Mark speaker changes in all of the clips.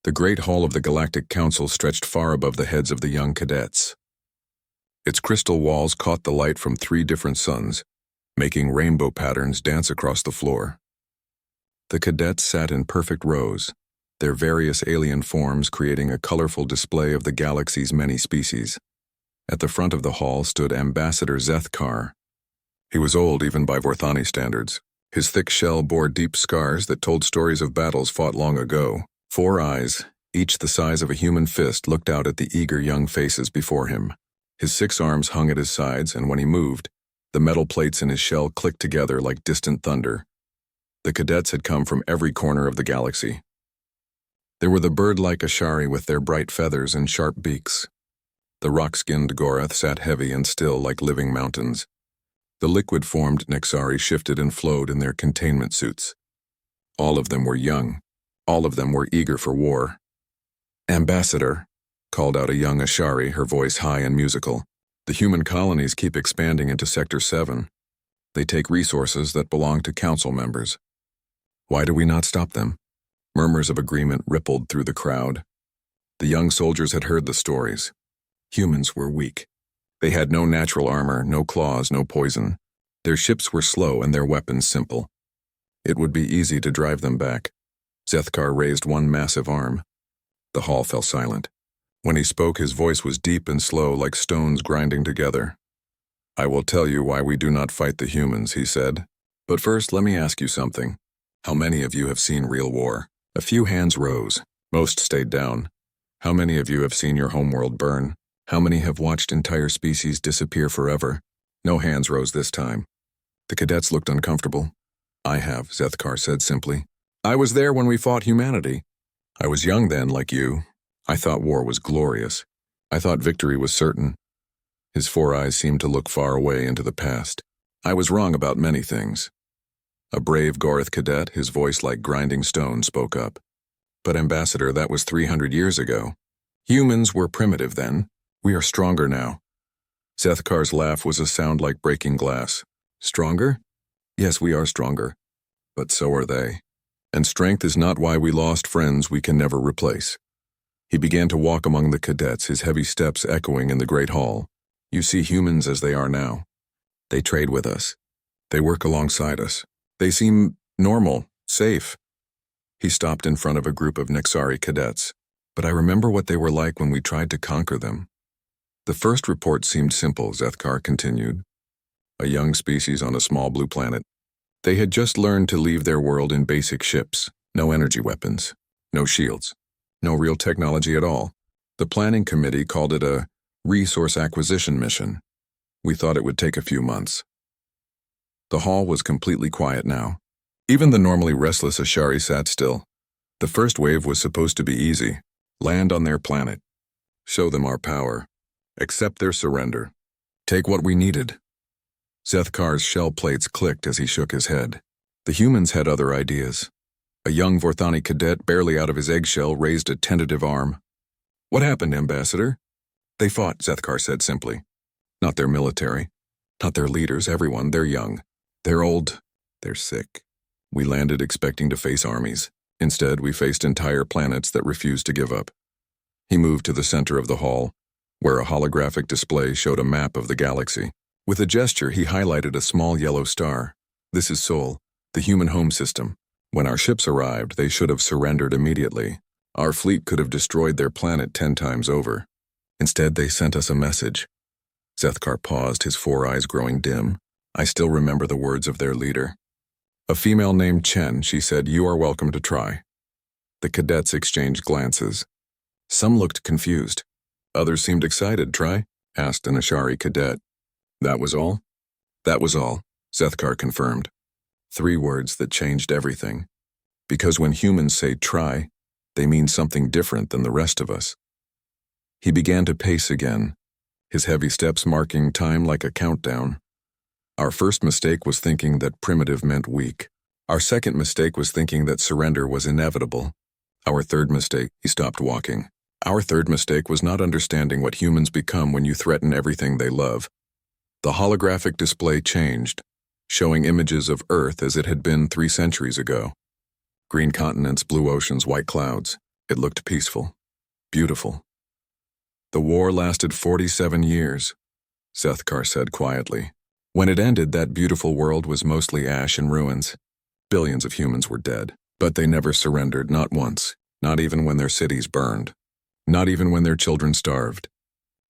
Speaker 1: The great hall of the Galactic Council stretched far above the heads of the young cadets. Its crystal walls caught the light from 3 different suns, making rainbow patterns dance across the floor. The cadets sat in perfect rows, their various alien forms creating a colorful display of the galaxy's many species. At the front of the hall stood Ambassador Zethkar. He was old even by Vorthani standards. His thick shell bore deep scars that told stories of battles fought long ago. 4 eyes, each the size of a human fist, looked out at the eager young faces before him. His 6 arms hung at his sides, and when he moved, the metal plates in his shell clicked together like distant thunder. The cadets had come from every corner of the galaxy. There were the bird-like Ashari with their bright feathers and sharp beaks. The rock-skinned Gorath sat heavy and still like living mountains. The liquid-formed Nexari shifted and flowed in their containment suits. All of them were young. All of them were eager for war. "Ambassador," called out a young Ashari, her voice high and musical. "The human colonies keep expanding into Sector 7. They take resources that belong to council members. Why do we not stop them?" Murmurs of agreement rippled through the crowd. The young soldiers had heard the stories. Humans were weak. They had no natural armor, no claws, no poison. Their ships were slow and their weapons simple. It would be easy to drive them back. Zethkar raised one massive arm. The hall fell silent. When he spoke, his voice was deep and slow, like stones grinding together. "I will tell you why we do not fight the humans," he said. "But first, let me ask you something. How many of you have seen real war?" A few hands rose. Most stayed down. "How many of you have seen your homeworld burn? How many have watched entire species disappear forever?" No hands rose this time. The cadets looked uncomfortable. "I have," Zethkar said simply. "I was there when we fought humanity. I was young then, like you. I thought war was glorious. I thought victory was certain." His 4 eyes seemed to look far away into the past. "I was wrong about many things." A brave Gorath cadet, his voice like grinding stone, spoke up. "But Ambassador, that was 300 years ago. Humans were primitive then. We are stronger now." Zethkar's laugh was a sound like breaking glass. "Stronger? Yes, we are stronger. But so are they. And strength is not why we lost friends we can never replace." He began to walk among the cadets, his heavy steps echoing in the great hall. "You see humans as they are now. They trade with us. They work alongside us. They seem normal, safe." He stopped in front of a group of Nexari cadets. "But I remember what they were like when we tried to conquer them." "The first report seemed simple," Zethkar continued. "A young species on a small blue planet. They had just learned to leave their world in basic ships. No energy weapons. No shields. No real technology at all. The planning committee called it a resource acquisition mission. We thought it would take a few months." The hall was completely quiet now. Even the normally restless Ashari sat still. The first wave was supposed to be easy. Land on their planet. Show them our power. Accept their surrender. Take what we needed. Zethkar's shell plates clicked as he shook his head. The humans had other ideas. A young Vorthani cadet, barely out of his eggshell, raised a tentative arm. "What happened, Ambassador?" "They fought," Zethkar said simply. "Not their military. Not their leaders, everyone. They're young. They're old. They're sick. We landed expecting to face armies. Instead, we faced entire planets that refused to give up." He moved to the center of the hall, where a holographic display showed a map of the galaxy. With a gesture, he highlighted a small yellow star. "This is Sol, the human home system. When our ships arrived, they should have surrendered immediately. Our fleet could have destroyed their planet 10 times over. Instead, they sent us a message." Zethkar paused, his 4 eyes growing dim. "I still remember the words of their leader. A female named Chen, she said, 'You are welcome to try.'" The cadets exchanged glances. Some looked confused. Others seemed excited. "Try?" asked an Ashari cadet. "That was all?" "That was all," Zethkar confirmed. 3 words that changed everything. Because when humans say try, they mean something different than the rest of us. He began to pace again, his heavy steps marking time like a countdown. "Our first mistake was thinking that primitive meant weak. Our second mistake was thinking that surrender was inevitable. Our third mistake," he stopped walking. "Our third mistake was not understanding what humans become when you threaten everything they love." The holographic display changed, showing images of Earth as it had been 3 centuries ago. Green continents, blue oceans, white clouds. It looked peaceful, beautiful. The war lasted 47 years, Zethkar said quietly. When it ended, that beautiful world was mostly ash and ruins. Billions of humans were dead, but they never surrendered, not once, not even when their cities burned, not even when their children starved.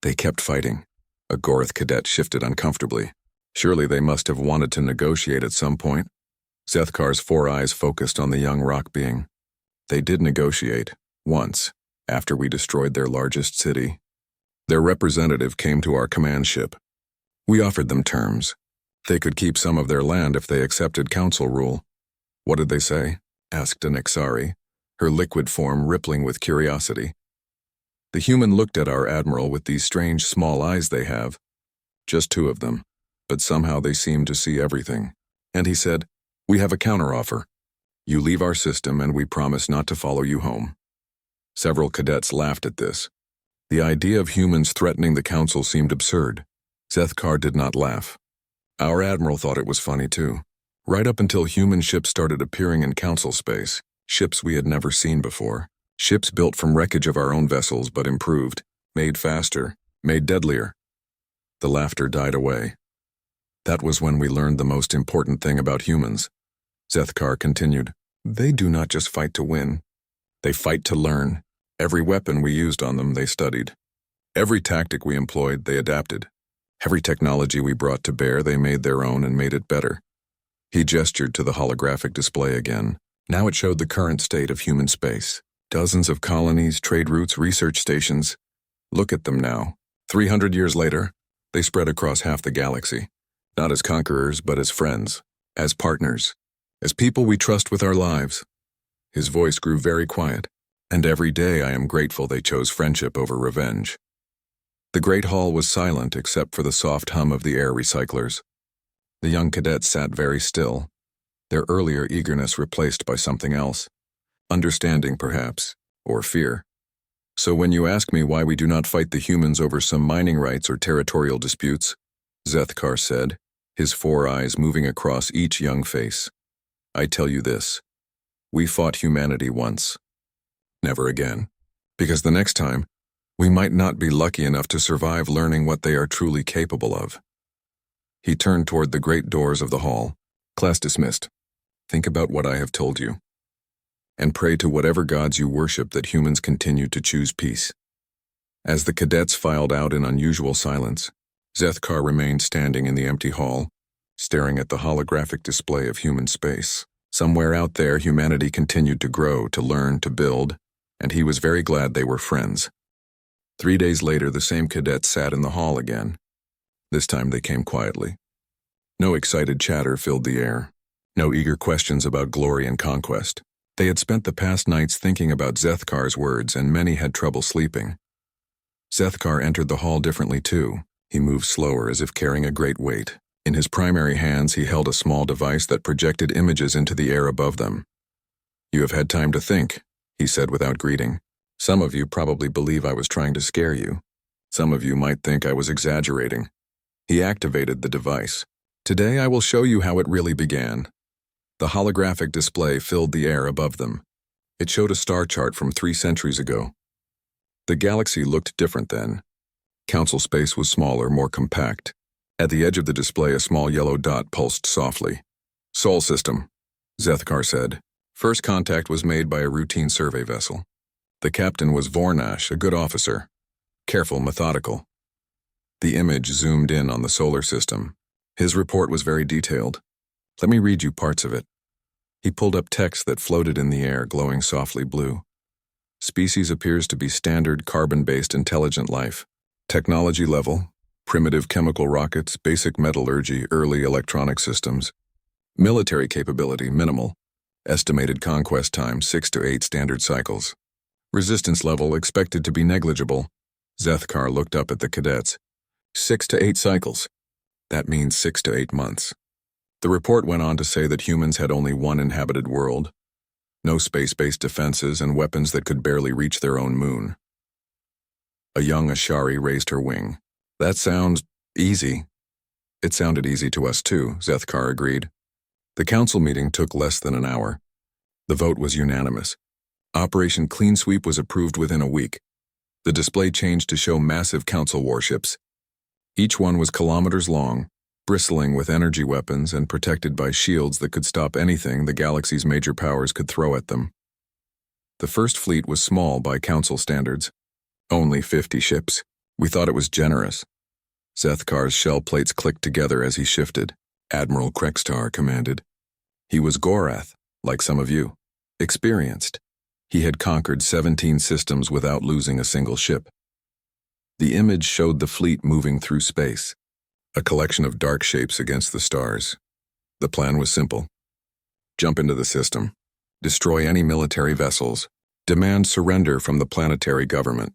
Speaker 1: They kept fighting. A Goroth cadet shifted uncomfortably. Surely they must have wanted to negotiate at some point. Zethkar's 4 eyes focused on the young rock being. They did negotiate, once, after we destroyed their largest city. Their representative came to our command ship. We offered them terms. They could keep some of their land if they accepted council rule. What did they say? Asked an Ixari, her liquid form rippling with curiosity. The human looked at our admiral with these strange small eyes they have. Just 2 of them, but somehow they seemed to see everything. And he said, "We have a counteroffer. You leave our system and we promise not to follow you home." Several cadets laughed at this. The idea of humans threatening the council seemed absurd. Zethkar did not laugh. Our admiral thought it was funny too. Right up until human ships started appearing in council space, ships we had never seen before. Ships built from wreckage of our own vessels but improved, made faster, made deadlier. The laughter died away. That was when we learned the most important thing about humans. Zethkar continued, "They do not just fight to win. They fight to learn. Every weapon we used on them, they studied. Every tactic we employed, they adapted. Every technology we brought to bear, they made their own and made it better." He gestured to the holographic display again. Now it showed the current state of human space. Dozens of colonies, trade routes, research stations. Look at them now. 300 years later, they spread across half the galaxy. Not as conquerors, but as friends, as partners, as people we trust with our lives. His voice grew very quiet, and every day I am grateful they chose friendship over revenge. The great hall was silent except for the soft hum of the air recyclers. The young cadets sat very still, their earlier eagerness replaced by something else. Understanding, perhaps, or fear. "So when you ask me why we do not fight the humans over some mining rights or territorial disputes," Zethkar said, his 4 eyes moving across each young face, "I tell you this. We fought humanity once. Never again. Because the next time, we might not be lucky enough to survive learning what they are truly capable of." He turned toward the great doors of the hall. "Class dismissed. Think about what I have told you. And pray to whatever gods you worship that humans continue to choose peace." As the cadets filed out in unusual silence, Zethkar remained standing in the empty hall, staring at the holographic display of human space. Somewhere out there, humanity continued to grow, to learn, to build, and he was very glad they were friends. 3 days later, the same cadets sat in the hall again. This time they came quietly. No excited chatter filled the air. No eager questions about glory and conquest. They had spent the past nights thinking about Zethkar's words, and many had trouble sleeping. Zethkar entered the hall differently too. He moved slower, as if carrying a great weight. In his primary hands, he held a small device that projected images into the air above them. "You have had time to think," he said without greeting. "Some of you probably believe I was trying to scare you. Some of you might think I was exaggerating." He activated the device. "Today I will show you how it really began." The holographic display filled the air above them. It showed a star chart from 3 centuries ago. The galaxy looked different then. Council space was smaller, more compact. At the edge of the display, a small yellow dot pulsed softly. "Sol system," Zethkar said. First contact was made by a routine survey vessel. The captain was Vornash, a good officer. Careful, methodical. The image zoomed in on the solar system. His report was very detailed. Let me read you parts of it. He pulled up text that floated in the air, glowing softly blue. "Species appears to be standard carbon-based intelligent life. Technology level, primitive chemical rockets, basic metallurgy, early electronic systems. Military capability, minimal. Estimated conquest time, 6 to 8 standard cycles. Resistance level expected to be negligible." Zethkar looked up at the cadets. 6 to 8 cycles. That means 6 to 8 months. The report went on to say that humans had only one inhabited world. No space-based defenses and weapons that could barely reach their own moon. A young Ashari raised her wing. "That sounds easy." "It sounded easy to us too," Zethkar agreed. The council meeting took less than an hour. The vote was unanimous. Operation Clean Sweep was approved within a week. The display changed to show massive Council warships. Each one was kilometers long, bristling with energy weapons and protected by shields that could stop anything the galaxy's major powers could throw at them. The first fleet was small by Council standards. Only 50 ships. We thought it was generous. Zethkar's shell plates clicked together as he shifted. Admiral Krextar commanded. He was Gorath, like some of you. Experienced. He had conquered 17 systems without losing a single ship. The image showed the fleet moving through space, a collection of dark shapes against the stars. The plan was simple. Jump into the system, destroy any military vessels, demand surrender from the planetary government.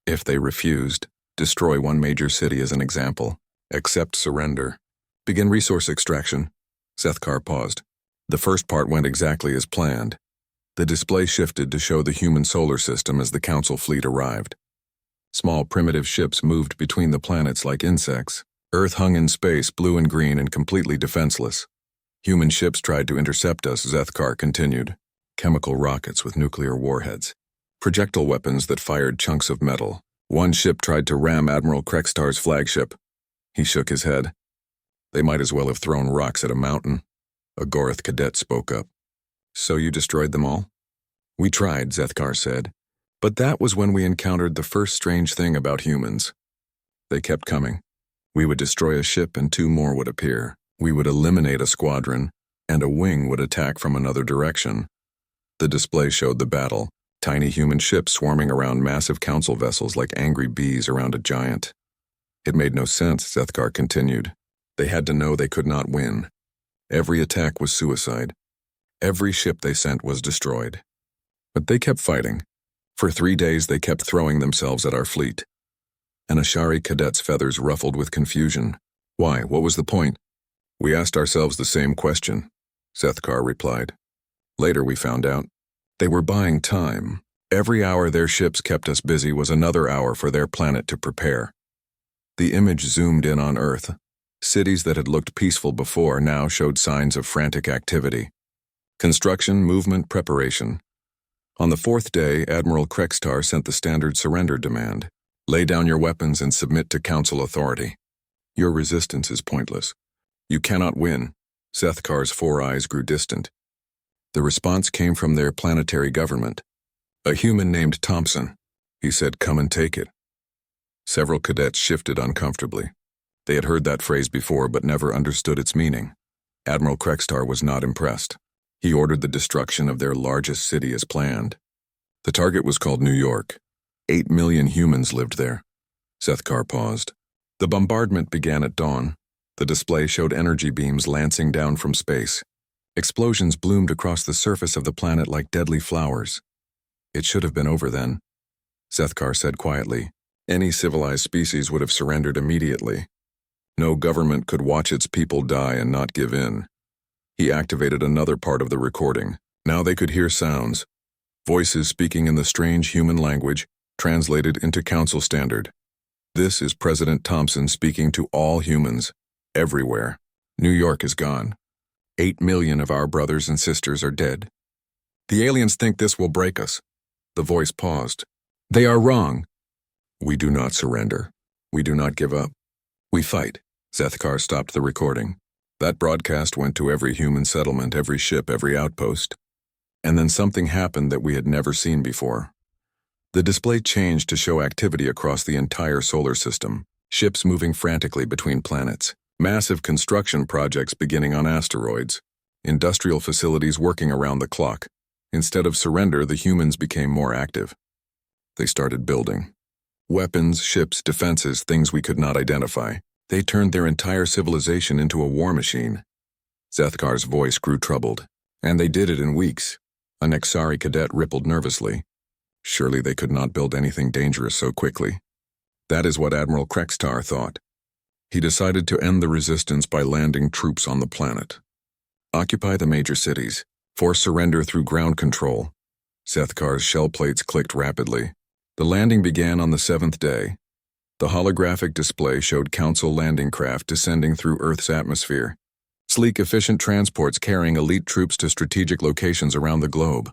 Speaker 1: If they refused, destroy one major city as an example. Accept surrender. Begin resource extraction. Zethkar paused. The first part went exactly as planned. The display shifted to show the human solar system as the Council fleet arrived. Small primitive ships moved between the planets like insects. Earth hung in space, blue and green and completely defenseless. Human ships tried to intercept us, Zethkar continued. Chemical rockets with nuclear warheads. Projectile weapons that fired chunks of metal. One ship tried to ram Admiral Krextar's flagship. He shook his head. They might as well have thrown rocks at a mountain. A Gorath cadet spoke up. So you destroyed them all? We tried, Zethkar said. But that was when we encountered the first strange thing about humans. They kept coming. We would destroy a ship and 2 more would appear. We would eliminate a squadron, and a wing would attack from another direction. The display showed the battle, tiny human ships swarming around massive Council vessels like angry bees around a giant. It made no sense, Zethkar continued. They had to know they could not win. Every attack was suicide. Every ship they sent was destroyed. But they kept fighting. For 3 days they kept throwing themselves at our fleet. An Ashari cadet's feathers ruffled with confusion. Why? What was the point? We asked ourselves the same question, Zethkar replied. Later we found out. They were buying time. Every hour their ships kept us busy was another hour for their planet to prepare. The image zoomed in on Earth. Cities that had looked peaceful before now showed signs of frantic activity. Construction, movement, preparation. On the 4th day, Admiral Krextar sent the standard surrender demand. Lay down your weapons and submit to Council authority. Your resistance is pointless. You cannot win. Zethkar's 4 eyes grew distant. The response came from their planetary government. A human named Thompson. He said, "Come and take it." Several cadets shifted uncomfortably. They had heard that phrase before but never understood its meaning. Admiral Krextar was not impressed. He ordered the destruction of their largest city as planned. The target was called New York. 8 million humans lived there. Zethkar paused. The bombardment began at dawn. The display showed energy beams lancing down from space. Explosions bloomed across the surface of the planet like deadly flowers. It should have been over then, Zethkar said quietly. Any civilized species would have surrendered immediately. No government could watch its people die and not give in. He activated another part of the recording. Now they could hear sounds. Voices speaking in the strange human language, translated into Council standard. This is President Thompson speaking to all humans, everywhere. New York is gone. 8 million of our brothers and sisters are dead. The aliens think this will break us. The voice paused. They are wrong. We do not surrender. We do not give up. We fight. Zethkar stopped the recording. That broadcast went to every human settlement, every ship, every outpost. And then something happened that we had never seen before. The display changed to show activity across the entire solar system, ships moving frantically between planets, massive construction projects beginning on asteroids, industrial facilities working around the clock. Instead of surrender, the humans became more active. They started building. Weapons, ships, defenses, things we could not identify. They turned their entire civilization into a war machine. Zethkar's voice grew troubled. And they did it in weeks. A Nexari cadet rippled nervously. Surely they could not build anything dangerous so quickly. That is what Admiral Krextar thought. He decided to end the resistance by landing troops on the planet. Occupy the major cities. Force surrender through ground control. Zethkar's shell plates clicked rapidly. The landing began on the 7th day. The holographic display showed Council landing craft descending through Earth's atmosphere. Sleek, efficient transports carrying elite troops to strategic locations around the globe.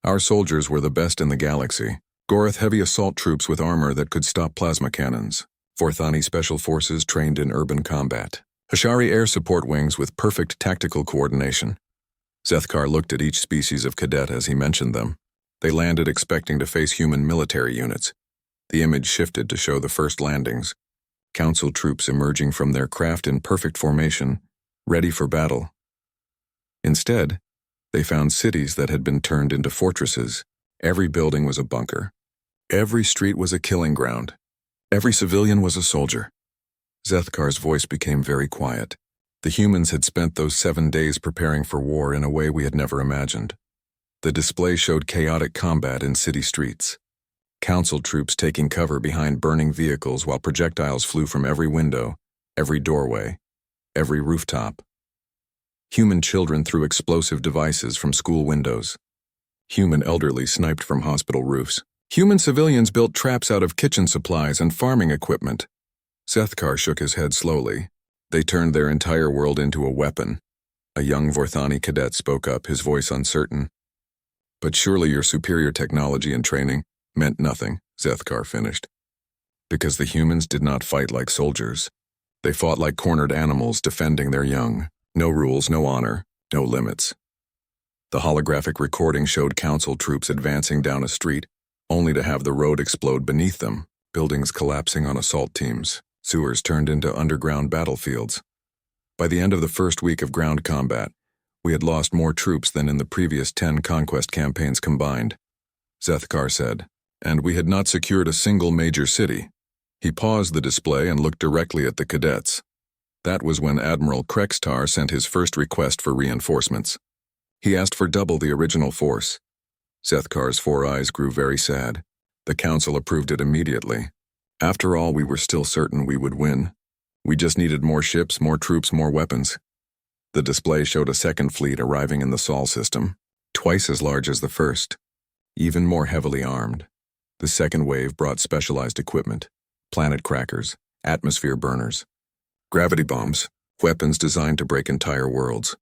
Speaker 1: Our soldiers were the best in the galaxy. Gorath heavy assault troops with armor that could stop plasma cannons. Vorthani special forces trained in urban combat. Hashari air support wings with perfect tactical coordination. Zethkar looked at each species of cadet as he mentioned them. They landed expecting to face human military units. The image shifted to show the first landings. Council troops emerging from their craft in perfect formation, ready for battle. Instead, they found cities that had been turned into fortresses. Every building was a bunker. Every street was a killing ground. Every civilian was a soldier. Zethkar's voice became very quiet. The humans had spent those 7 days preparing for war in a way we had never imagined. The display showed chaotic combat in city streets. Council troops taking cover behind burning vehicles while projectiles flew from every window, every doorway, every rooftop. Human children threw explosive devices from school windows. Human elderly sniped from hospital roofs. Human civilians built traps out of kitchen supplies and farming equipment. Zethkar shook his head slowly. They turned their entire world into a weapon. A young Vorthani cadet spoke up, his voice uncertain. But surely your superior technology and training meant nothing, Zethkar finished. Because the humans did not fight like soldiers. They fought like cornered animals defending their young. No rules, no honor, no limits. The holographic recording showed council troops advancing down a street, only to have the road explode beneath them, buildings collapsing on assault teams, sewers turned into underground battlefields. By the end of the first week of ground combat, we had lost more troops than in the previous 10 conquest campaigns combined, Zethkar said, and we had not secured a single major city. He paused the display and looked directly at the cadets. That was when Admiral Krextar sent his first request for reinforcements. He asked for double the original force. Zethkar's 4 eyes grew very sad. The council approved it immediately. After all, we were still certain we would win. We just needed more ships, more troops, more weapons. The display showed a second fleet arriving in the Sol system, twice as large as the first, even more heavily armed. The second wave brought specialized equipment, planet crackers, atmosphere burners, gravity bombs, weapons designed to break entire worlds.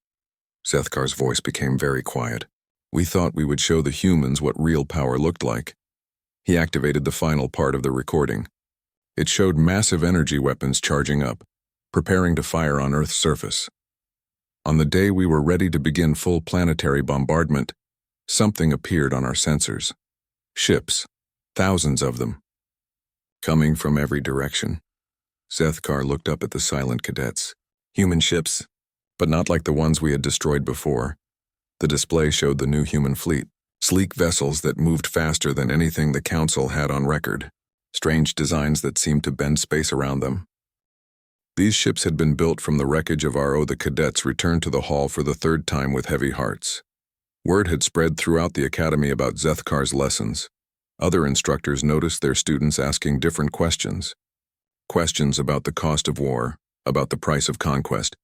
Speaker 1: Zethkar's voice became very quiet. We thought we would show the humans what real power looked like. He activated the final part of the recording. It showed massive energy weapons charging up, preparing to fire on Earth's surface. On the day we were ready to begin full planetary bombardment, something appeared on our sensors. Ships, thousands of them, coming from every direction. Zethkar looked up at the silent cadets. Human ships, but not like the ones we had destroyed before. The display showed the new human fleet, sleek vessels that moved faster than anything the Council had on record, strange designs that seemed to bend space around them. These ships had been built from the wreckage of RO. The cadets returned to the hall for the 3rd time with heavy hearts. Word had spread throughout the academy about Zethkar's lessons. Other instructors noticed their students asking different questions. Questions about the cost of war, about the price of conquest.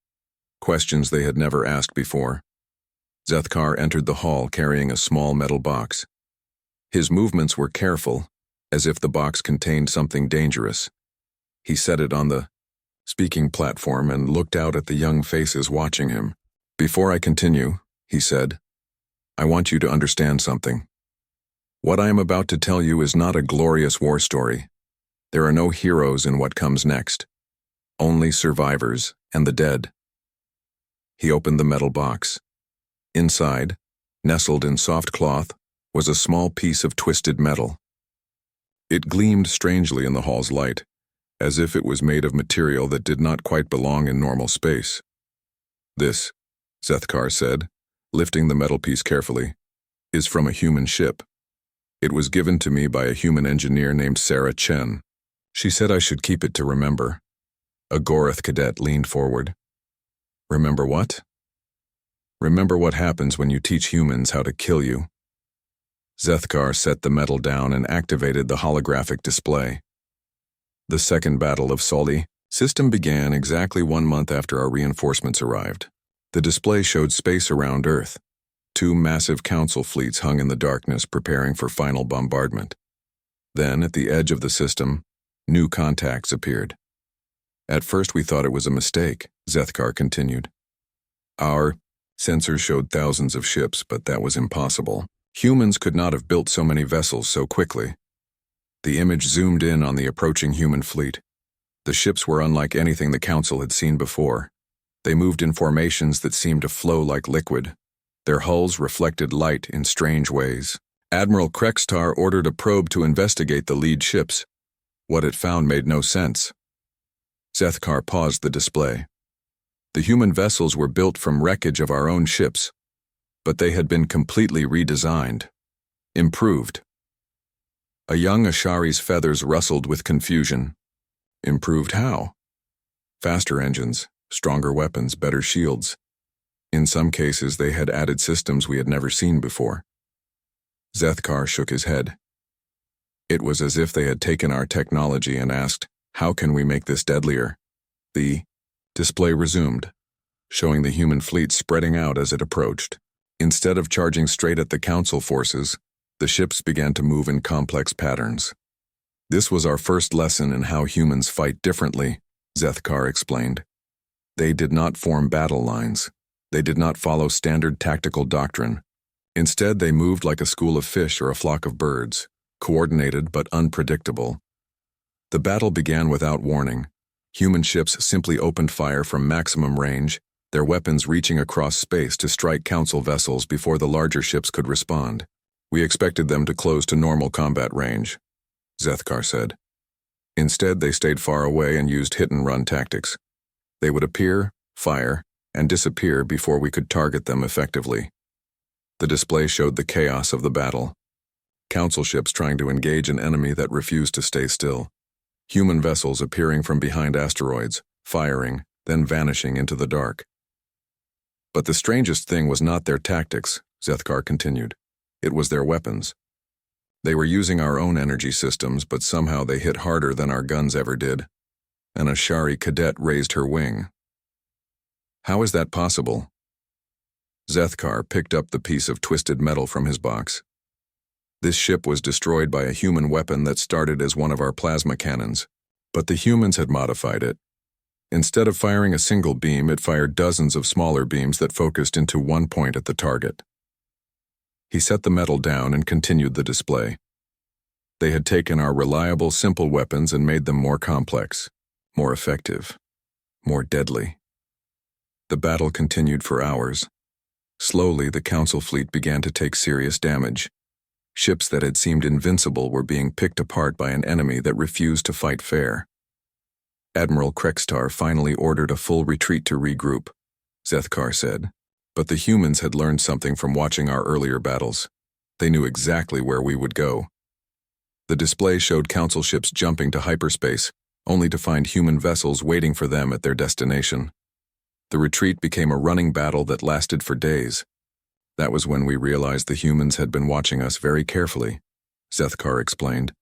Speaker 1: Questions they had never asked before. Zethkar entered the hall carrying a small metal box. His movements were careful, as if the box contained something dangerous. He set it on the speaking platform and looked out at the young faces watching him. Before I continue, he said, I want you to understand something. What I am about to tell you is not a glorious war story. There are no heroes in what comes next. Only survivors and the dead. He opened the metal box. Inside, nestled in soft cloth, was a small piece of twisted metal. It gleamed strangely in the hall's light, as if it was made of material that did not quite belong in normal space. This, Zethkar said, lifting the metal piece carefully, is from a human ship. It was given to me by a human engineer named Sarah Chen. She said I should keep it to remember. A Gorath cadet leaned forward. Remember what? Remember what happens when you teach humans how to kill you. Zethkar set the metal down and activated the holographic display. The Second Battle of Soli system began exactly 1 month after our reinforcements arrived. The display showed space around Earth. 2 massive council fleets hung in the darkness preparing for final bombardment. Then, at the edge of the system, new contacts appeared. At first we thought it was a mistake, Zethkar continued. Our sensors showed thousands of ships, but that was impossible. Humans could not have built so many vessels so quickly. The image zoomed in on the approaching human fleet. The ships were unlike anything the Council had seen before. They moved in formations that seemed to flow like liquid. Their hulls reflected light in strange ways. Admiral Krextar ordered a probe to investigate the lead ships. What it found made no sense. Zethkar paused the display. The human vessels were built from wreckage of our own ships, but they had been completely redesigned, improved. A young Ashari's feathers rustled with confusion. Improved how? Faster engines, stronger weapons, better shields. In some cases, they had added systems we had never seen before. Zethkar shook his head. It was as if they had taken our technology and asked, how can we make this deadlier? The display resumed, showing the human fleet spreading out as it approached. Instead of charging straight at the Council forces, the ships began to move in complex patterns. This was our first lesson in how humans fight differently, Zethkar explained. They did not form battle lines. They did not follow standard tactical doctrine. Instead, they moved like a school of fish or a flock of birds, coordinated but unpredictable. The battle began without warning. Human ships simply opened fire from maximum range, their weapons reaching across space to strike Council vessels before the larger ships could respond. We expected them to close to normal combat range, Zethkar said. Instead, they stayed far away and used hit-and-run tactics. They would appear, fire, and disappear before we could target them effectively. The display showed the chaos of the battle. Council ships trying to engage an enemy that refused to stay still. Human vessels appearing from behind asteroids, firing, then vanishing into the dark. But the strangest thing was not their tactics, Zethkar continued. It was their weapons. They were using our own energy systems, but somehow they hit harder than our guns ever did. An Ashari cadet raised her wing. How is that possible? Zethkar picked up the piece of twisted metal from his box. This ship was destroyed by a human weapon that started as one of our plasma cannons, but the humans had modified it. Instead of firing a single beam, it fired dozens of smaller beams that focused into one point at the target. He set the metal down and continued the display. They had taken our reliable, simple weapons and made them more complex, more effective, more deadly. The battle continued for hours. Slowly, the Council fleet began to take serious damage. Ships that had seemed invincible were being picked apart by an enemy that refused to fight fair. Admiral Krextar finally ordered a full retreat to regroup, Zethkar said. But the humans had learned something from watching our earlier battles. They knew exactly where we would go. The display showed Council ships jumping to hyperspace, only to find human vessels waiting for them at their destination. The retreat became a running battle that lasted for days. That was when we realized the humans had been watching us very carefully, Zethkar explained.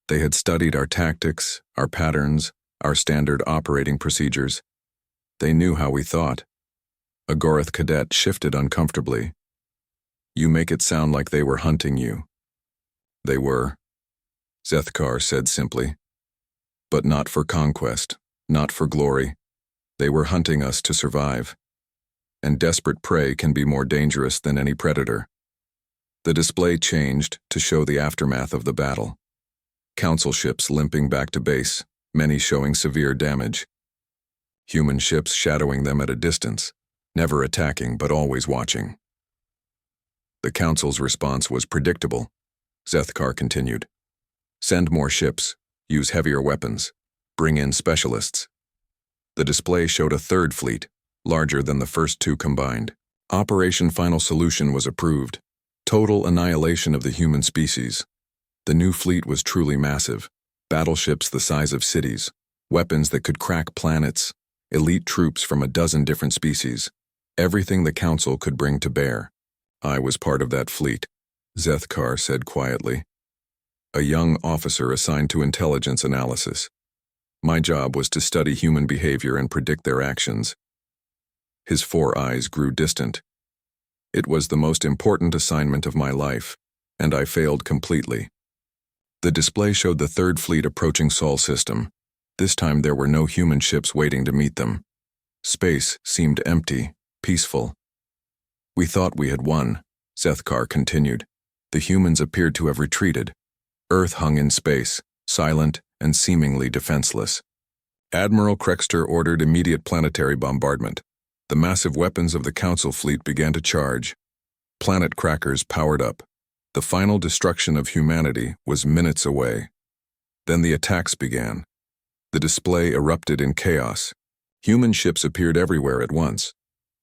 Speaker 1: They had studied our tactics, our patterns, our standard operating procedures. They knew how we thought. A Gorath cadet shifted uncomfortably. You make it sound like they were hunting you. They were, Zethkar said simply. But not for conquest, not for glory. They were hunting us to survive. And desperate prey can be more dangerous than any predator. The display changed to show the aftermath of the battle. Council ships limping back to base, many showing severe damage. Human ships shadowing them at a distance, never attacking but always watching. The Council's response was predictable, Zethkar continued. Send more ships, use heavier weapons, bring in specialists. The display showed a third fleet, larger than the first two combined. Operation Final Solution was approved. Total annihilation of the human species. The new fleet was truly massive. Battleships the size of cities, weapons that could crack planets, elite troops from a dozen different species. Everything the Council could bring to bear. I was part of that fleet, Zethkar said quietly. A young officer assigned to intelligence analysis. My job was to study human behavior and predict their actions. His 4 eyes grew distant. It was the most important assignment of my life, and I failed completely. The display showed the third fleet approaching Sol system. This time there were no human ships waiting to meet them. Space seemed empty, peaceful. We thought we had won, Zethkar continued. The humans appeared to have retreated. Earth hung in space, silent and seemingly defenseless. Admiral Krexter ordered immediate planetary bombardment. The massive weapons of the Council fleet began to charge. Planet crackers powered up. The final destruction of humanity was minutes away. Then the attacks began. The display erupted in chaos. Human ships appeared everywhere at once,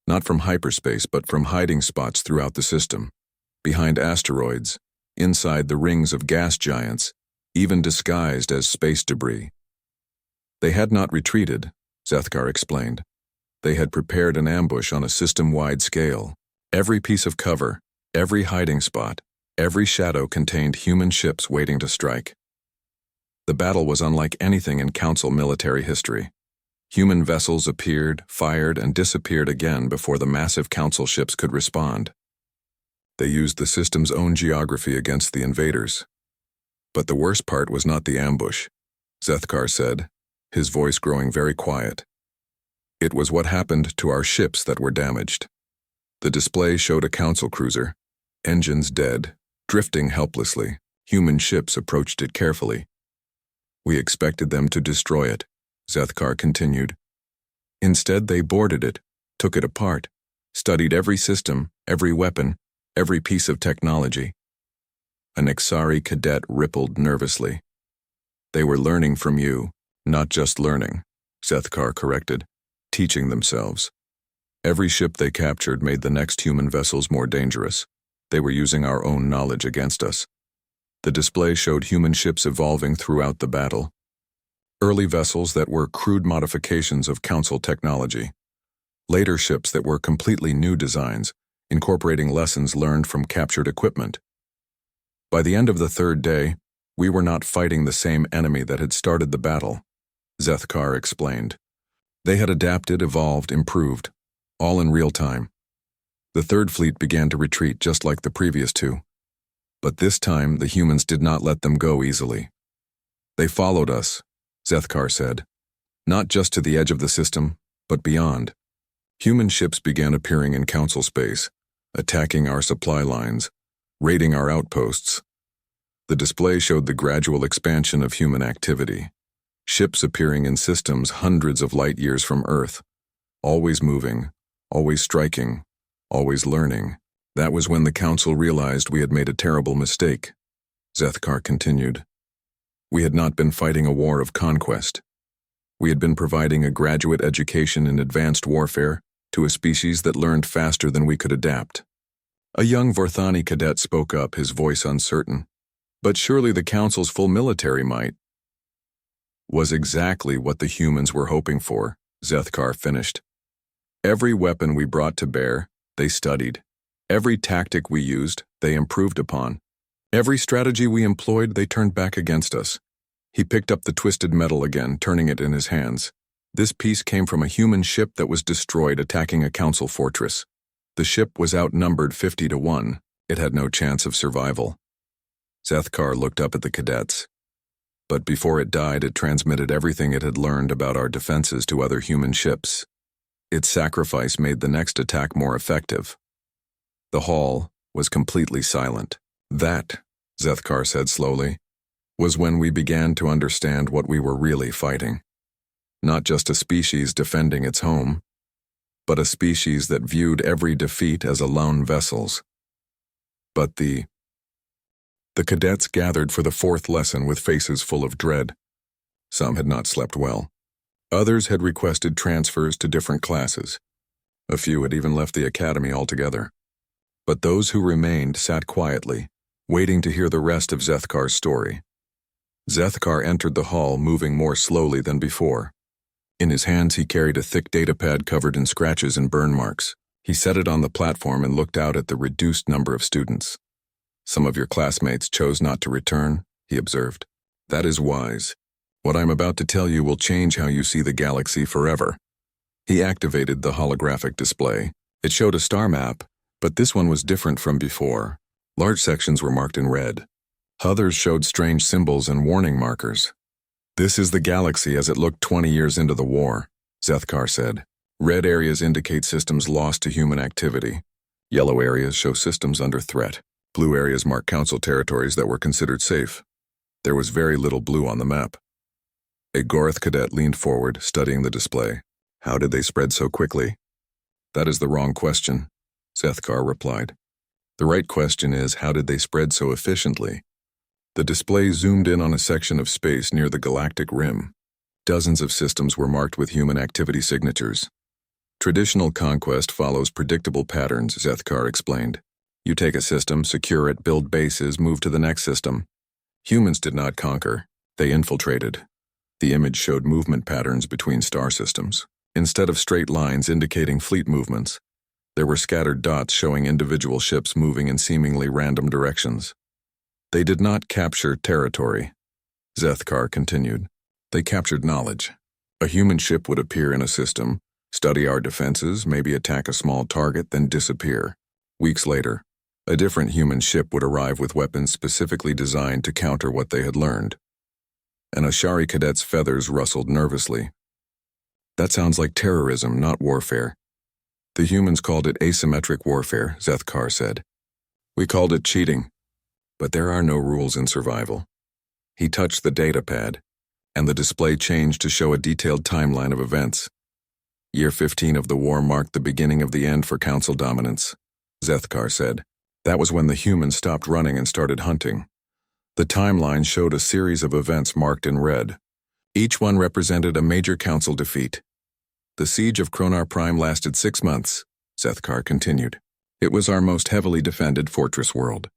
Speaker 1: not from hyperspace but from hiding spots throughout the system, behind asteroids, inside the rings of gas giants, even disguised as space debris. They had not retreated, Zethkar explained. They had prepared an ambush on a system-wide scale. Every piece of cover, every hiding spot, every shadow contained human ships waiting to strike. The battle was unlike anything in Council military history. Human vessels appeared, fired, and disappeared again before the massive Council ships could respond. They used the system's own geography against the invaders. But the worst part was not the ambush, Zethkar said, his voice growing very quiet. It was what happened to our ships that were damaged. The display showed a Council cruiser, engines dead, drifting helplessly. Human ships approached it carefully. We expected them to destroy it, Zethkar continued. Instead, they boarded it, took it apart, studied every system, every weapon, every piece of technology. An Ixari cadet rippled nervously. They were learning from you, not just learning, Zethkar corrected, teaching themselves. Every ship they captured made the next human vessels more dangerous. They were using our own knowledge against us. The display showed human ships evolving throughout the battle. Early vessels that were crude modifications of Council technology. Later ships that were completely new designs, incorporating lessons learned from captured equipment. By the end of the third day, we were not fighting the same enemy that had started the battle, Zethkar explained. They had adapted, evolved, improved, all in real time. The Third Fleet began to retreat just like the previous two. But this time, the humans did not let them go easily. They followed us, Zethkar said, not just to the edge of the system, but beyond. Human ships began appearing in Council space, attacking our supply lines, raiding our outposts. The display showed the gradual expansion of human activity. Ships appearing in systems hundreds of light years from Earth, always moving, always striking, always learning. That was when the Council realized we had made a terrible mistake, Zethkar continued. We had not been fighting a war of conquest. We had been providing a graduate education in advanced warfare to a species that learned faster than we could adapt. A young Vorthani cadet spoke up, his voice uncertain. But surely the Council's full military might was exactly what the humans were hoping for, Zethkar finished. Every weapon we brought to bear, they studied. Every tactic we used, they improved upon. Every strategy we employed, they turned back against us. He picked up the twisted metal again, turning it in his hands. This piece came from a human ship that was destroyed attacking a Council fortress. The ship was outnumbered 50-1. It had no chance of survival. Zethkar looked up at the cadets. But before it died, it transmitted everything it had learned about our defenses to other human ships. Its sacrifice made the next attack more effective. The hall was completely silent. That, Zethkar said slowly, was when we began to understand what we were really fighting. Not just a species defending its home, but a species that viewed every defeat as a lone vessel's. But the cadets gathered for the fourth lesson with faces full of dread. Some had not slept well. Others had requested transfers to different classes. A few had even left the academy altogether. But those who remained sat quietly, waiting to hear the rest of Zethkar's story. Zethkar entered the hall, moving more slowly than before. In his hands he carried a thick datapad covered in scratches and burn marks. He set it on the platform and looked out at the reduced number of students. Some of your classmates chose not to return, he observed. That is wise. What I'm about to tell you will change how you see the galaxy forever. He activated the holographic display. It showed a star map, but this one was different from before. Large sections were marked in red. Others showed strange symbols and warning markers. This is the galaxy as it looked 20 years into the war, Zethkar said. Red areas indicate systems lost to human activity. Yellow areas show systems under threat. Blue areas mark council territories that were considered safe. There was very little blue on the map. A Goroth cadet leaned forward, studying the display. How did they spread so quickly? That is the wrong question, Zethkar replied. The right question is, how did they spread so efficiently? The display zoomed in on a section of space near the galactic rim. Dozens of systems were marked with human activity signatures. Traditional conquest follows predictable patterns, Zethkar explained. You take a system, secure it, build bases, move to the next system. Humans did not conquer, they infiltrated. The image showed movement patterns between star systems. Instead of straight lines indicating fleet movements, there were scattered dots showing individual ships moving in seemingly random directions. They did not capture territory, Zethkar continued. They captured knowledge. A human ship would appear in a system, study our defenses, maybe attack a small target, then disappear. Weeks later, a different human ship would arrive with weapons specifically designed to counter what they had learned. An Ashari cadet's feathers rustled nervously. That sounds like terrorism, not warfare. The humans called it asymmetric warfare, Zethkar said. We called it cheating. But there are no rules in survival. He touched the data pad, and the display changed to show a detailed timeline of events. Year 15 of the war marked the beginning of the end for Council dominance, Zethkar said. That was when the humans stopped running and started hunting. The timeline showed a series of events marked in red. Each one represented a major Council defeat. The siege of Kronar Prime lasted 6 months, Zethkar continued. It was our most heavily defended fortress world.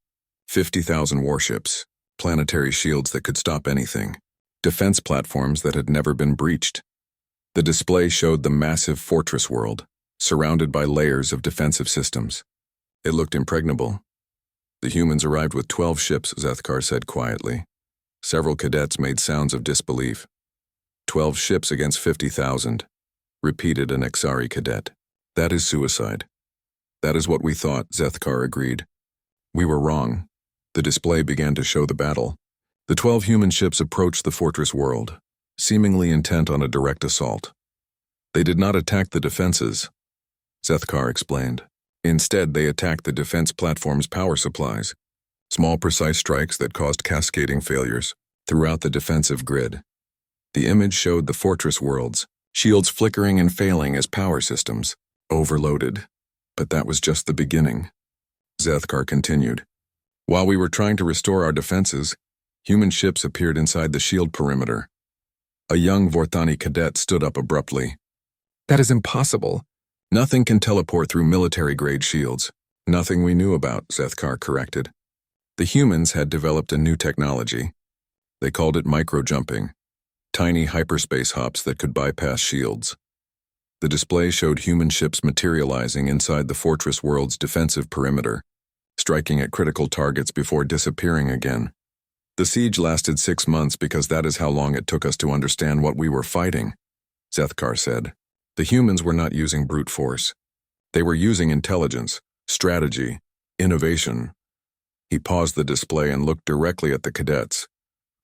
Speaker 1: 50,000 warships, planetary shields that could stop anything, defense platforms that had never been breached. The display showed the massive fortress world, surrounded by layers of defensive systems. It looked impregnable. The humans arrived with 12 ships, Zethkar said quietly. Several cadets made sounds of disbelief. 12 ships against 50,000, repeated an Exari cadet. That is suicide. That is what we thought, Zethkar agreed. We were wrong. The display began to show the battle. The 12 human ships approached the fortress world, seemingly intent on a direct assault. They did not attack the defenses, Zethkar explained. Instead, they attacked the defense platform's power supplies, small precise strikes that caused cascading failures throughout the defensive grid. The image showed the fortress worlds, shields flickering and failing as power systems, overloaded. But that was just the beginning. Zethkar continued. While we were trying to restore our defenses, human ships appeared inside the shield perimeter. A young Vorthani cadet stood up abruptly. That is impossible. Nothing can teleport through military-grade shields. Nothing we knew about, Zethkar corrected. The humans had developed a new technology. They called it micro-jumping, tiny hyperspace hops that could bypass shields. The display showed human ships materializing inside the fortress world's defensive perimeter, striking at critical targets before disappearing again. The siege lasted 6 months because that is how long it took us to understand what we were fighting, Zethkar said. The humans were not using brute force. They were using intelligence, strategy, innovation. He paused the display and looked directly at the cadets.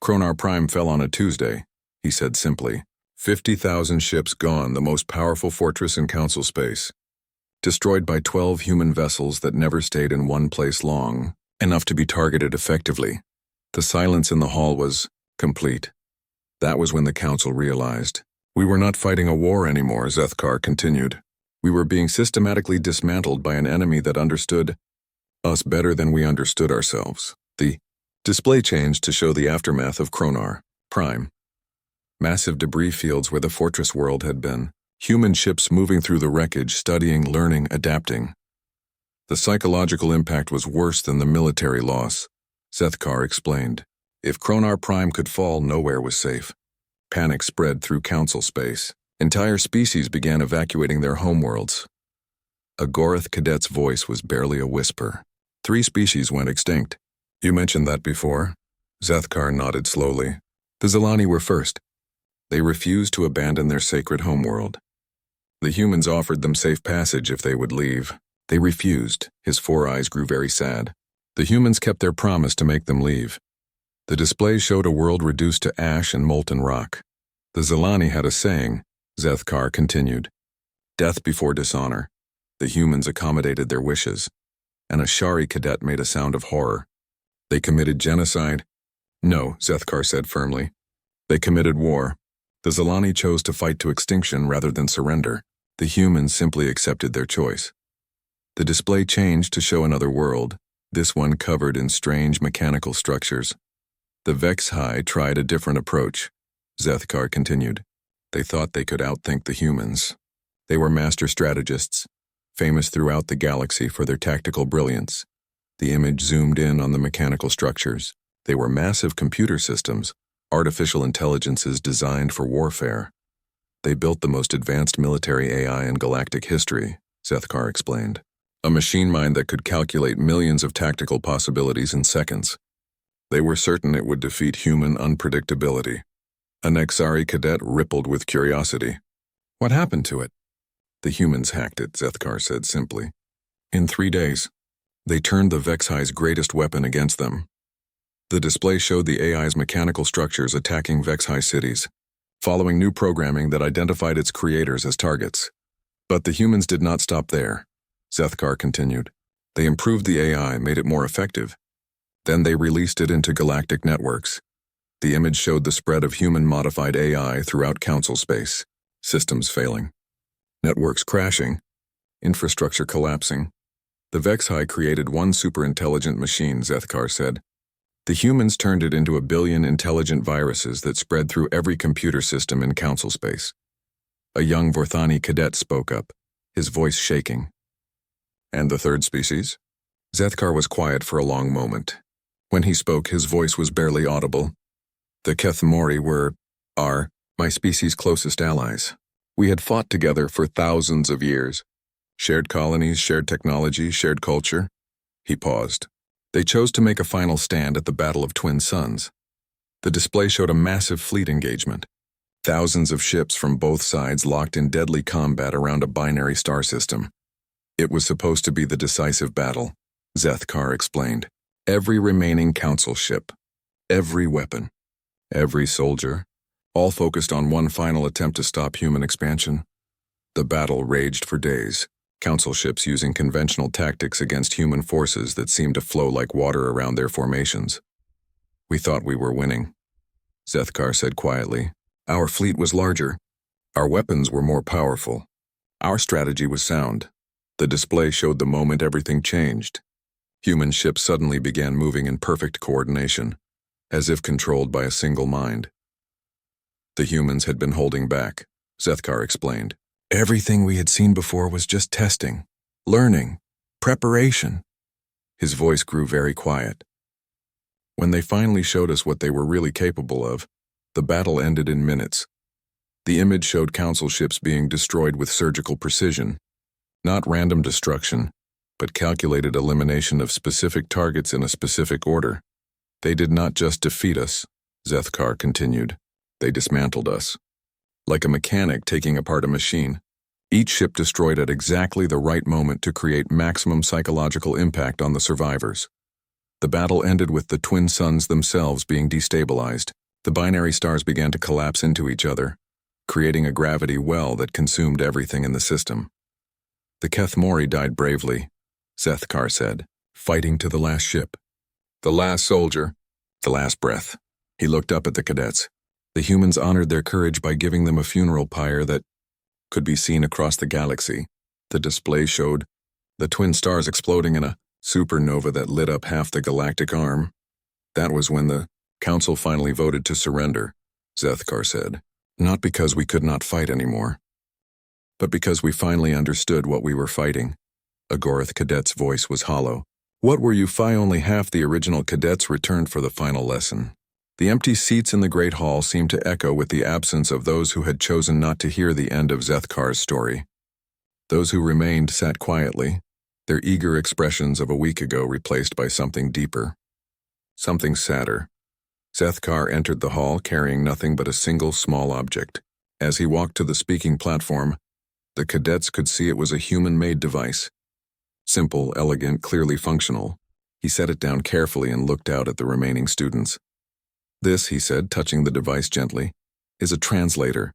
Speaker 1: Kronar Prime fell on a Tuesday, he said simply. 50,000 ships gone, the most powerful fortress in Council space. Destroyed by 12 human vessels that never stayed in one place long, enough to be targeted effectively. The silence in the hall was complete. That was when the Council realized. We were not fighting a war anymore, Zethkar continued. We were being systematically dismantled by an enemy that understood us better than we understood ourselves. The display changed to show the aftermath of Kronar Prime. Massive debris fields where the fortress world had been. Human ships moving through the wreckage, studying, learning, adapting. The psychological impact was worse than the military loss, Zethkar explained. If Kronar Prime could fall, nowhere was safe. Panic spread through Council space. Entire species began evacuating their homeworlds. A Goroth cadet's voice was barely a whisper. 3 species went extinct. You mentioned that before? Zethkar nodded slowly. The Zilani were first. They refused to abandon their sacred homeworld. The humans offered them safe passage if they would leave. They refused. His 4 eyes grew very sad. The humans kept their promise to make them leave. The display showed a world reduced to ash and molten rock. The Zilani had a saying, Zethkar continued. Death before dishonor. The humans accommodated their wishes. and a Shari cadet made a sound of horror. They committed genocide? No, Zethkar said firmly. They committed war. The Zalani chose to fight to extinction rather than surrender. The humans simply accepted their choice. The display changed to show another world, this one covered in strange mechanical structures. The HFY tried a different approach. Zethkar continued. They thought they could outthink the humans. They were master strategists, famous throughout the galaxy for their tactical brilliance. The image zoomed in on the mechanical structures. They were massive computer systems, artificial intelligences designed for warfare. They built the most advanced military AI in galactic history, Zethkar explained. A machine mind that could calculate millions of tactical possibilities in seconds. They were certain it would defeat human unpredictability. An Exari cadet rippled with curiosity. What happened to it? The humans hacked it, Zethkar said simply. In 3 days, they turned the HFY's greatest weapon against them. The display showed the AI's mechanical structures attacking HFY cities, following new programming that identified its creators as targets. But the humans did not stop there, Zethkar continued. They improved the AI, made it more effective. Then they released it into galactic networks. The image showed the spread of human-modified AI throughout council space, systems failing, networks crashing, infrastructure collapsing. The HFY created one super-intelligent machine, Zethkar said. The humans turned it into 1 billion intelligent viruses that spread through every computer system in council space. A young Vorthani cadet spoke up, his voice shaking. And the third species? Zethkar was quiet for a long moment. When he spoke, his voice was barely audible. The Kethmori are my species' closest allies. We had fought together for thousands of years. Shared colonies, shared technology, shared culture. He paused. They chose to make a final stand at the Battle of Twin Suns. The display showed a massive fleet engagement. Thousands of ships from both sides locked in deadly combat around a binary star system. It was supposed to be the decisive battle, Zethkar explained. Every remaining council ship, every weapon, every soldier, all focused on one final attempt to stop human expansion. The battle raged for days, council ships using conventional tactics against human forces that seemed to flow like water around their formations. We thought we were winning, Zethkar said quietly. Our fleet was larger. Our weapons were more powerful. Our strategy was sound. The display showed the moment everything changed. Human ships suddenly began moving in perfect coordination, as if controlled by a single mind. The humans had been holding back, Zethkar explained. Everything we had seen before was just testing, learning, preparation. His voice grew very quiet. When they finally showed us what they were really capable of, the battle ended in minutes. The image showed council ships being destroyed with surgical precision. Not random destruction, but calculated elimination of specific targets in a specific order. They did not just defeat us, Zethkar continued. They dismantled us. Like a mechanic taking apart a machine. Each ship destroyed at exactly the right moment to create maximum psychological impact on the survivors. The battle ended with the twin suns themselves being destabilized. The binary stars began to collapse into each other, creating a gravity well that consumed everything in the system. The Kethmori died bravely, Zethkar said, fighting to the last ship. The last soldier, the last breath. He looked up at the cadets. The humans honored their courage by giving them a funeral pyre that could be seen across the galaxy. The display showed the twin stars exploding in a supernova that lit up half the galactic arm. That was when the council finally voted to surrender, Zethkar said. Not because we could not fight anymore, but because we finally understood what we were fighting. A Goroth cadet's voice was hollow. What were you fi? Only half the original cadets returned for the final lesson. The empty seats in the Great Hall seemed to echo with the absence of those who had chosen not to hear the end of Zethkar's story. Those who remained sat quietly, their eager expressions of a week ago replaced by something deeper, something sadder. Zethkar entered the hall carrying nothing but a single small object. As he walked to the speaking platform, the cadets could see it was a human-made device. Simple, elegant, clearly functional. He set it down carefully and looked out at the remaining students. This, he said, touching the device gently, is a translator.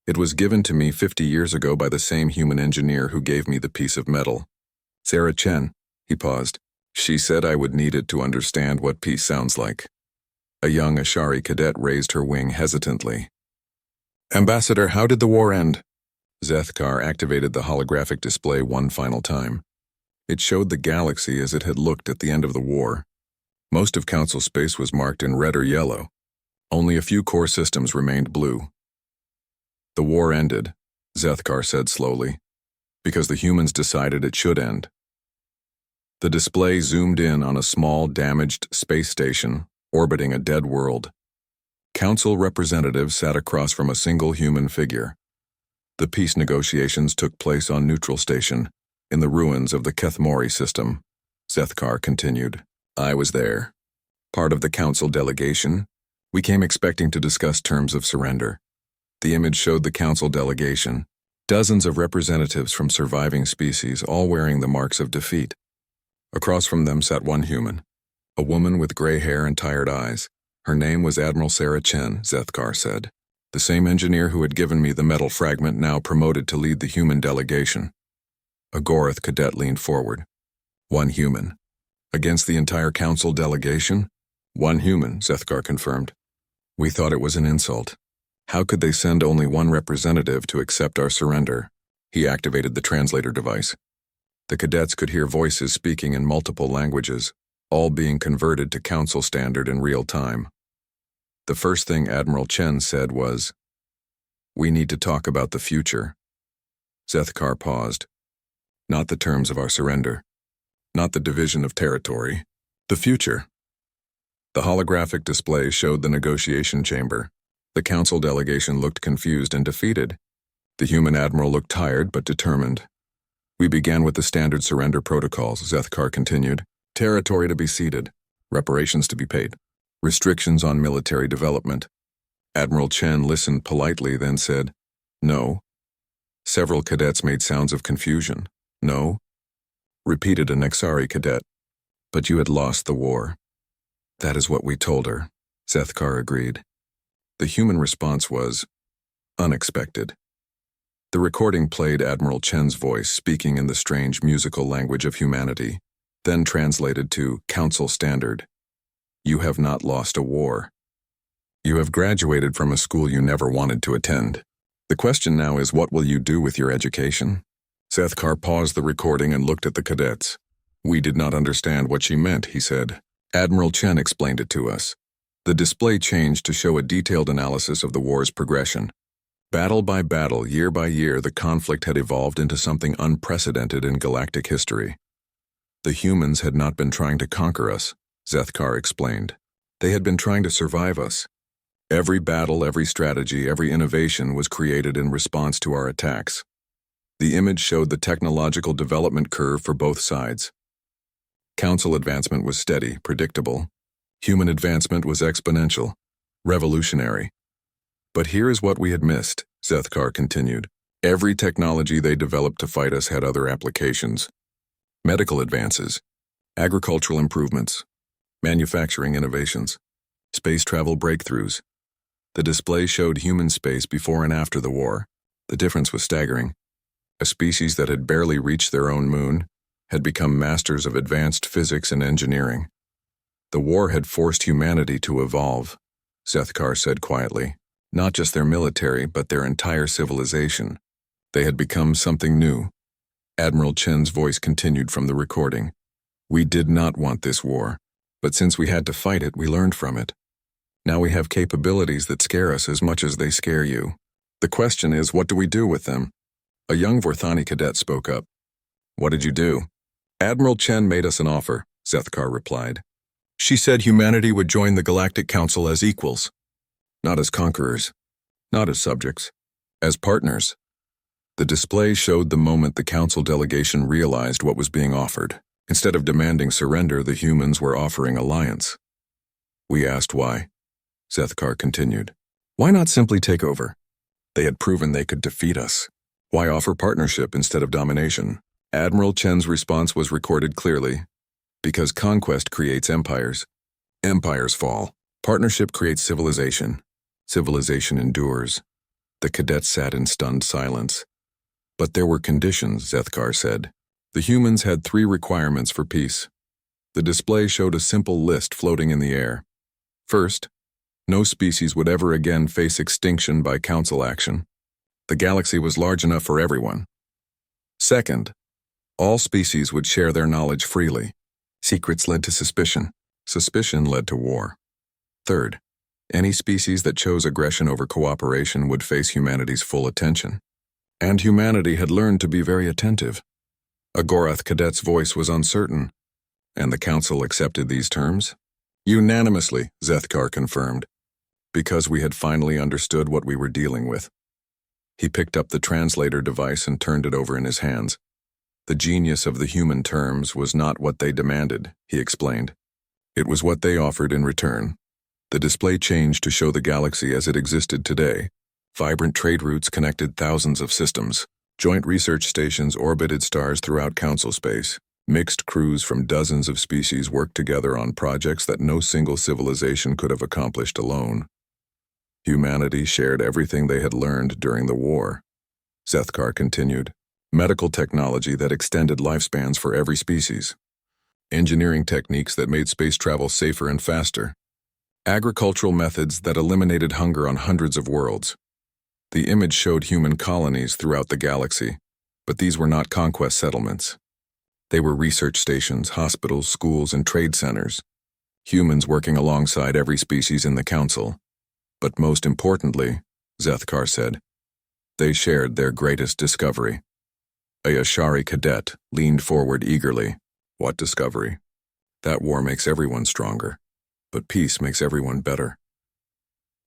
Speaker 1: It was given to me 50 years ago by the same human engineer who gave me the piece of metal. Sarah Chen, He paused. She said I would need it to understand what peace sounds like. A young Ashari cadet raised her wing hesitantly. Ambassador, how did the war end? Zethkar activated the holographic display one final time. It showed the galaxy as it had looked at the end of the war. Most of Council space was marked in red or yellow. Only a few core systems remained blue. The war ended, Zethkar said slowly, because the humans decided it should end. The display zoomed in on a small, damaged space station orbiting a dead world. Council representatives sat across from a single human figure. The peace negotiations took place on Neutral Station, in the ruins of the Kethmori system. Zethkar continued. I was there. Part of the Council delegation. We came expecting to discuss terms of surrender. The image showed the Council delegation, dozens of representatives from surviving species, all wearing the marks of defeat. Across from them sat one human, a woman with gray hair and tired eyes. Her name was Admiral Sarah Chen, Zethkar said. The same engineer who had given me the metal fragment now promoted to lead the human delegation. A Gorath cadet leaned forward. One human. Against the entire Council delegation? One human, Zethkar confirmed. We thought it was an insult. How could they send only one representative to accept our surrender? He activated the translator device. The cadets could hear voices speaking in multiple languages, all being converted to Council standard in real time. The first thing Admiral Chen said was, "We need to talk about the future." Zethkar paused. Not the terms of our surrender. Not the division of territory. The future. The holographic display showed the negotiation chamber. The Council delegation looked confused and defeated. The human admiral looked tired but determined. We began with the standard surrender protocols, Zethkar continued. Territory to be ceded. Reparations to be paid. Restrictions on military development. Admiral Chen listened politely, then said, "No." Several cadets made sounds of confusion. "No?" Repeated a Nexari cadet. "But you had lost the war." "That is what we told her," Zethkar agreed. The human response was unexpected. The recording played Admiral Chen's voice speaking in the strange musical language of humanity, then translated to Council Standard. You have not lost a war. You have graduated from a school you never wanted to attend. The question now is, what will you do with your education? Zethkar paused the recording and looked at the cadets. We did not understand what she meant, he said. Admiral Chen explained it to us. The display changed to show a detailed analysis of the war's progression. Battle by battle, year by year, the conflict had evolved into something unprecedented in galactic history. The humans had not been trying to conquer us, Zethkar explained. They had been trying to survive us. Every battle, every strategy, every innovation was created in response to our attacks. The image showed the technological development curve for both sides. Council advancement was steady, predictable. Human advancement was exponential, revolutionary. But here is what we had missed, Zethkar continued. Every technology they developed to fight us had other applications. Medical advances, agricultural improvements, manufacturing innovations, space travel breakthroughs. The display showed human space before and after the war. The difference was staggering. A species that had barely reached their own moon had become masters of advanced physics and engineering. The war had forced humanity to evolve, Zethkar said quietly. Not just their military, but their entire civilization. They had become something new. Admiral Chen's voice continued from the recording. We did not want this war, but since we had to fight it, we learned from it. Now we have capabilities that scare us as much as they scare you. The question is, what do we do with them? A young Vorthani cadet spoke up. What did you do? Admiral Chen made us an offer, Zethkar replied. She said humanity would join the Galactic Council as equals. Not as conquerors, not as subjects, as partners. The display showed the moment the Council delegation realized what was being offered. Instead of demanding surrender, the humans were offering alliance. We asked why. Zethkar continued. Why not simply take over? They had proven they could defeat us. Why offer partnership instead of domination? Admiral Chen's response was recorded clearly. Because conquest creates empires. Empires fall. Partnership creates civilization. Civilization endures. The cadets sat in stunned silence. But there were conditions, Zethkar said. The humans had 3 requirements for peace. The display showed a simple list floating in the air. First, no species would ever again face extinction by council action. The galaxy was large enough for everyone. Second, all species would share their knowledge freely. Secrets led to suspicion. Suspicion led to war. Third, any species that chose aggression over cooperation would face humanity's full attention. And humanity had learned to be very attentive. A Gorath cadet's voice was uncertain. And the council accepted these terms? Unanimously, Zethkar confirmed, because we had finally understood what we were dealing with. He picked up the translator device and turned it over in his hands. The genius of the human terms was not what they demanded, he explained. It was what they offered in return. The display changed to show the galaxy as it existed today. Vibrant trade routes connected thousands of systems. Joint research stations orbited stars throughout council space. Mixed crews from dozens of species worked together on projects that no single civilization could have accomplished alone. Humanity shared everything they had learned during the war. Zethkar continued. Medical technology that extended lifespans for every species. Engineering techniques that made space travel safer and faster. Agricultural methods that eliminated hunger on hundreds of worlds. The image showed human colonies throughout the galaxy, but these were not conquest settlements. They were research stations, hospitals, schools, and trade centers. Humans working alongside every species in the council. But most importantly, Zethkar said, they shared their greatest discovery. A Ashari cadet leaned forward eagerly. What discovery? That war makes everyone stronger, but peace makes everyone better.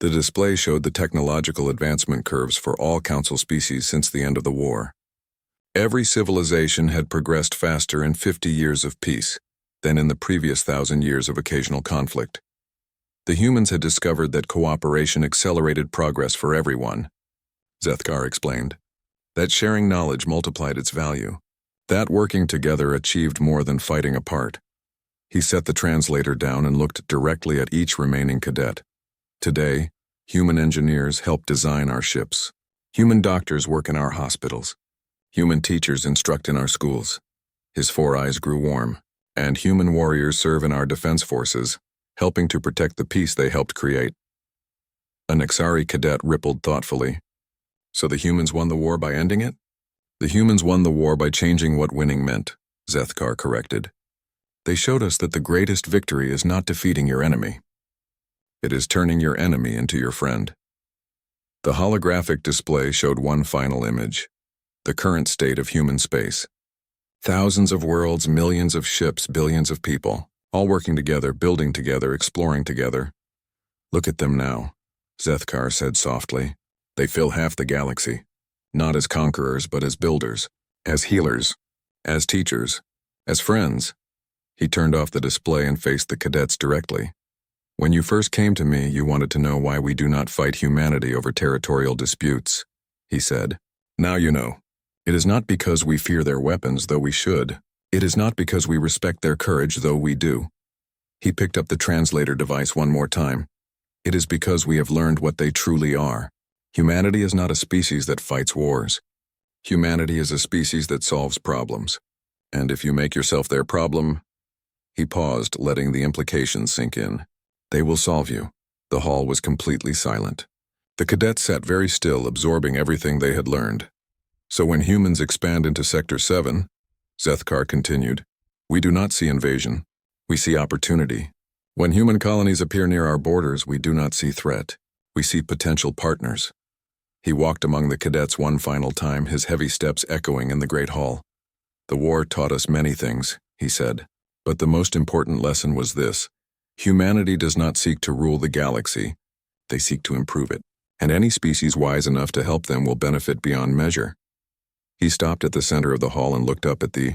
Speaker 1: The display showed the technological advancement curves for all council species since the end of the war. Every civilization had progressed faster in 50 years of peace than in the previous 1,000 years of occasional conflict. The humans had discovered that cooperation accelerated progress for everyone, Zethkar explained. That sharing knowledge multiplied its value. That working together achieved more than fighting apart. He set the translator down and looked directly at each remaining cadet. Today, human engineers help design our ships. Human doctors work in our hospitals. Human teachers instruct in our schools. His 4 eyes grew warm. And human warriors serve in our defense forces, helping to protect the peace they helped create. A Nexari cadet rippled thoughtfully. So the humans won the war by ending it? The humans won the war by changing what winning meant, Zethkar corrected. They showed us that the greatest victory is not defeating your enemy. It is turning your enemy into your friend. The holographic display showed one final image, the current state of human space. Thousands of worlds, millions of ships, billions of people, all working together, building together, exploring together. Look at them now, Zethkar said softly. They fill half the galaxy, not as conquerors but as builders, as healers, as teachers, as friends. He turned off the display and faced the cadets directly. When you first came to me, you wanted to know why we do not fight humanity over territorial disputes, he said. Now you know. It is not because we fear their weapons, though we should. It is not because we respect their courage, though we do. He picked up the translator device one more time. It is because we have learned what they truly are. Humanity is not a species that fights wars. Humanity is a species that solves problems. And if you make yourself their problem... He paused, letting the implications sink in. They will solve you. The hall was completely silent. The cadets sat very still, absorbing everything they had learned. So when humans expand into Sector 7, Zethkar continued, we do not see invasion. We see opportunity. When human colonies appear near our borders, we do not see threat. We see potential partners. He walked among the cadets one final time, his heavy steps echoing in the great hall. The war taught us many things, he said. But the most important lesson was this. Humanity does not seek to rule the galaxy. They seek to improve it. And any species wise enough to help them will benefit beyond measure. He stopped at the center of the hall and looked up at the